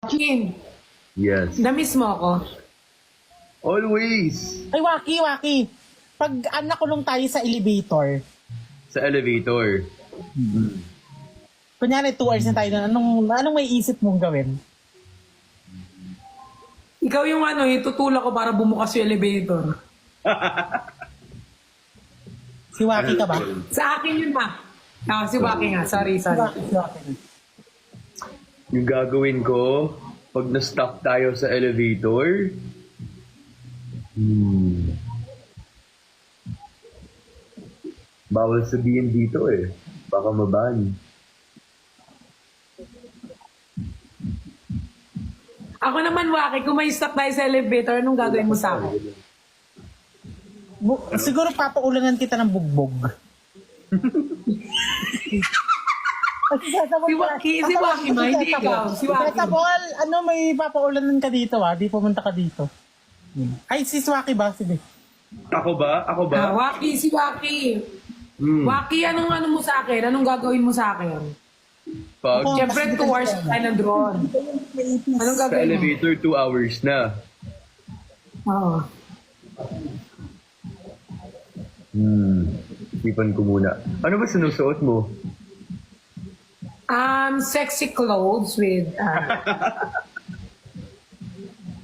King, Yes. na-miss mo ako? Always. Ay, Waki. Pag nakulong tayo sa elevator, Sa elevator. kunyari 2 hours na tayo doon, anong may isip mong gawin? Ikaw yung itutulak ko para bumukas yung elevator. Si Waki ka ba? Sa akin yun na. Si Waki nga. Sorry. Si Waki. Yung gagawin ko, pag na-stuck tayo sa elevator, bawal sabihin dito eh. Baka maban. Ako naman, Waki, kung may stuck tayo sa elevator, anong gagawin mo sa akin? Siguro papaulanan kita ng bugbog. Si Waki ma, hindi ikaw. Si Waki. Sa ball, may papaulanan ka dito di pumunta ka dito. Ay, si Waki ba? Sige. Ako ba? Waki, si Waki. Waki, anong mo sa akin? Anong gagawin mo sa akin? Pag Siyempre, 2 hours tayo ng drone. Anong sa gagawin mo? elevator, 2 hours na. Oo. Isipan ko muna. Ano ba sinusuot mo? Sexy clothes with...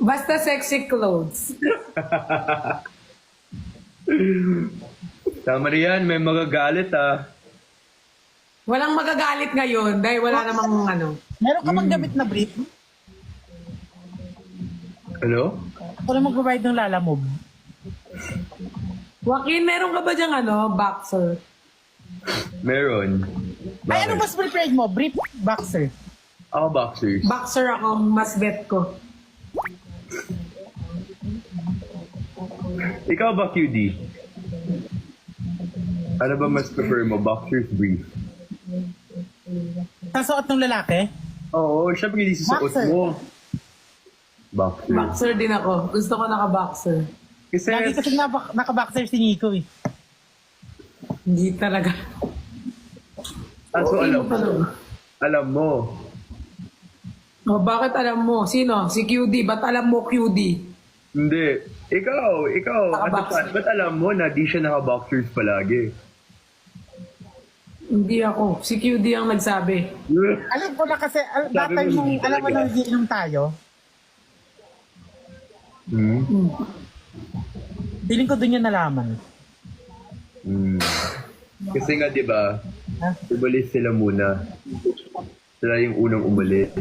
basta sexy clothes. Tama riyan, may magagalit Walang magagalit ngayon dahil wala namang Meron ka bang gamit na brief? Ano? Ako na magbabayad ng lalamove. Joaquin, meron ka ba diyang boxer? Meron. Ay, ano Bakit? mas prepared mo? Brief, boxer. Ako boxers. Boxer ako, mas bet ko. Ikaw ba, QD? Ano ba mas prefer mo? Boxers, brief? Sa suot ng lalaki? Oo, syempre hindi susuot Boxer. mo. Boxer. Boxer din ako. Gusto ko naka-boxer. Kasi, Lagi kasi naka-boxer si Nico eh. Hindi talaga. so Hindi alam mo talaga. Alam mo. Bakit alam mo? Sino? Si QD. Ba't alam mo QD? Hindi. Ikaw. Naka-boxer. Ba't alam mo na di siya naka-boxers palagi? Hindi ako. Si QD ang nagsabi. Alam ko na kasi, Sabi datay mo, mong, hindi alam mo talaga. nang giinom tayo, feeling ko dun yung nalaman. Kasi nga, di ba, Ha? umalis sila muna. Sila yung unang umalis.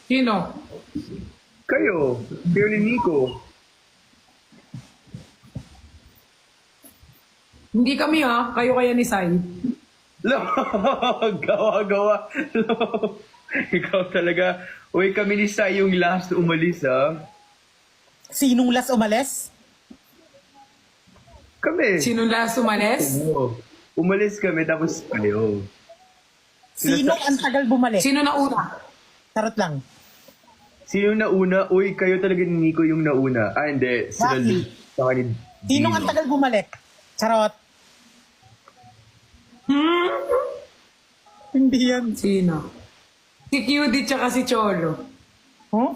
Sino? Kayo ni Nico. Hindi kami Kayo kaya ni Sai. Gawa-gawa. Ikaw talaga. Uy, kami ni Sai yung last umalis, Sinong last umalis? Kami. Sino last umalis? Oo. Umalis kami, tapos kayo. Sinong ang tagal bumalik? Sino na una? Charot lang. Sino nauna? Uy, kayo talaga ni Nico yung nauna. Hindi. Sila Bakit? Luke. Saka ni Sinong Gino. ang tagal bumalik? Charot. Hindi yan. Sino? Si QD tsaka si Cholo. Huh?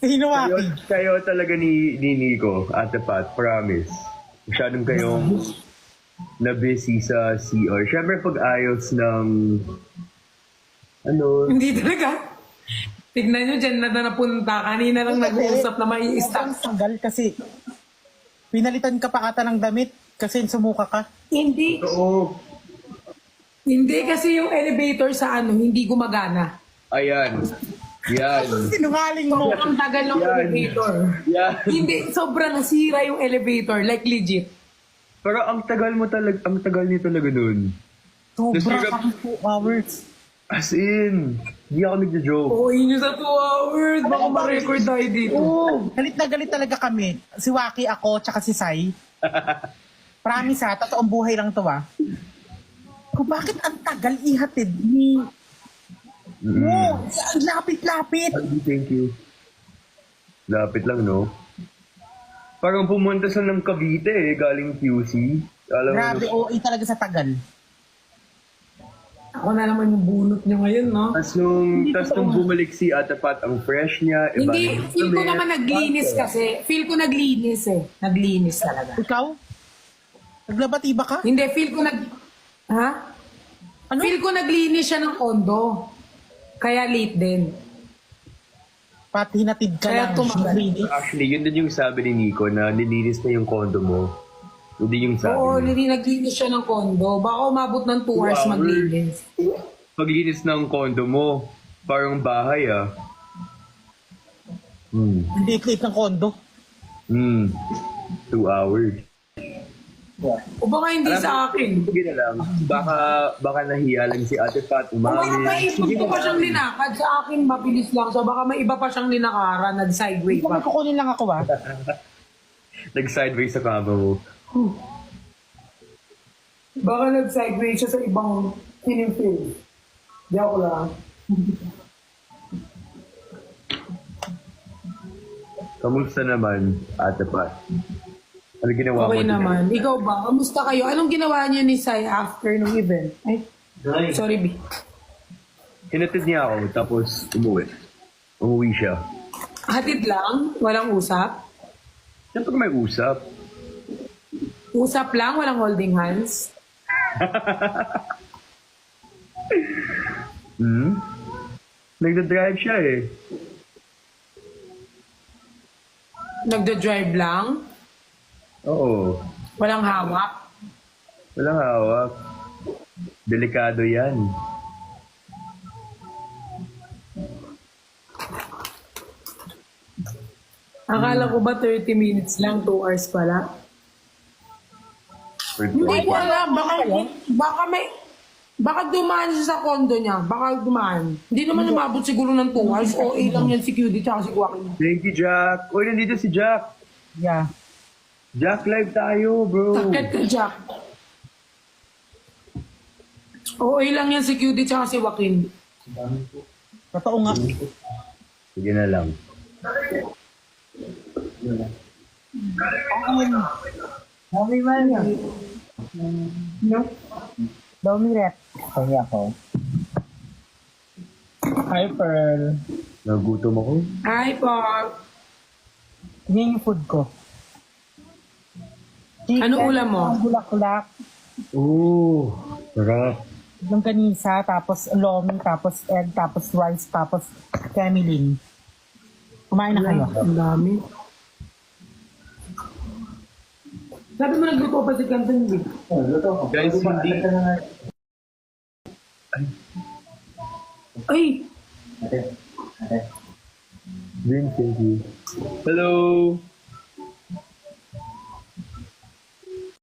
Sino Kayo, Waki? kayo talaga ni Nico, Ate Pat, promise. Masyadong kayong na-busy sa CR. Siyempre pag-ayos ng Hindi talaga. Tignan nyo dyan na napunta. Kanina lang nag-uusap na may Ang stop. tagal kasi. Pinalitan ka pa ata ng damit kasi sumuka ka. Hindi. Oo. Hindi kasi yung elevator sa hindi gumagana. Ayan. Yan. Sinungaling mo. Ang tagal ng Yan. elevator. Yan. Hindi, sobrang nasira yung elevator. Like legit. Pero ang tagal niyo talaga nun. Sobra Nasira- kami 2 hours. As in, hindi ako nagja-joke. Oo, yun yung sa 2 hours. Baka ma-record tayo dito. Oo. Galit na galit talaga kami. Si Waki, ako, tsaka si Sai. Promise totoong buhay lang to Kung bakit ang tagal ihatid ni... Oo, ang lapit-lapit. Thank you. Lapit lang, no? Parang pumunta sa ng Cavite galing QC. Alam mo, Grabe, OA talaga sa tagal. Ako na naman yung bunot niya ngayon, no? Tas nung bumalik si Ate Pat, ang fresh niya. Iba Hindi, na yung feel ko damit. naman naglinis kasi. Feel ko naglinis eh. Naglinis talaga. Ikaw? Naglabati ba ka? Hindi, feel ko Ha? Ano? Feel ko naglinis siya ng kondo. Kaya late din. Pati hinatid ka Kaya lang. tumagal. Really? Actually, yun din yung sabi ni Nico na nilinis na yung condo mo. Yun din yung sabi Oo, niya. naglinis siya ng kondo. Baka umabot ng 2 hours Wow. maglinis. Paglinis ng condo mo, parang bahay ah. Hindi iklit ng kondo. 2 hours. O baka hindi sa akin. Sige na lang. Baka nahiya lang si Ate Pat. O baka Umami. may iba pa siyang linakad. Sa akin, mabilis lang. So baka may iba pa siyang linakaran. Nag-sideway Kung pa. kukunin lang ako ah. Nag-sideways sa kama mo. Baka nag-sideway siya sa ibang film. Di ako lang. Kamusta naman, Ate Pat? Ano ginawa Okay mo? naman. Ikaw ba? Kamusta kayo? Anong ginawa niyo ni Sai after ng event? Ay, sorry, B. Hinatid niya ako, tapos umuwi siya. Hatid lang? Walang usap? Siyempre may usap. Usap lang? Walang holding hands? Nagda-drive siya eh. Nagda-drive lang? Oo. Walang hawak? Walang hawak. Delikado yan. Akala ko ba 30 minutes lang, 2 hours pala? Hindi ko alam. Baka dumaan siya sa condo niya. Baka dumaan. Hindi naman umabot siguro ng 2 hours. OA lang yan si QD tsaka si Joaquin. Thank you, Jack. Uy, nandito si Jack. Yeah. Jack, live tayo, bro. Takit ka, Jack. OA lang yan si QD tsaka si Joaquin. Totoo nga. Sige na lang. Dami man yan. No? Dami rep. Kaya ako. Hi, Pearl. Nagutom ako. Hi, Paul. Yan yung food ko. Chicken, Ano ulam mo? Bulak-bulak. Oo, sarap. Longganisa, tapos lomi, tapos egg, tapos rice, tapos kemiling. Kumain na kayo. Ang dami. Sabi mo nagluto pa si Kanton, B. Guys, hindi. Ay! Thank you. Hello.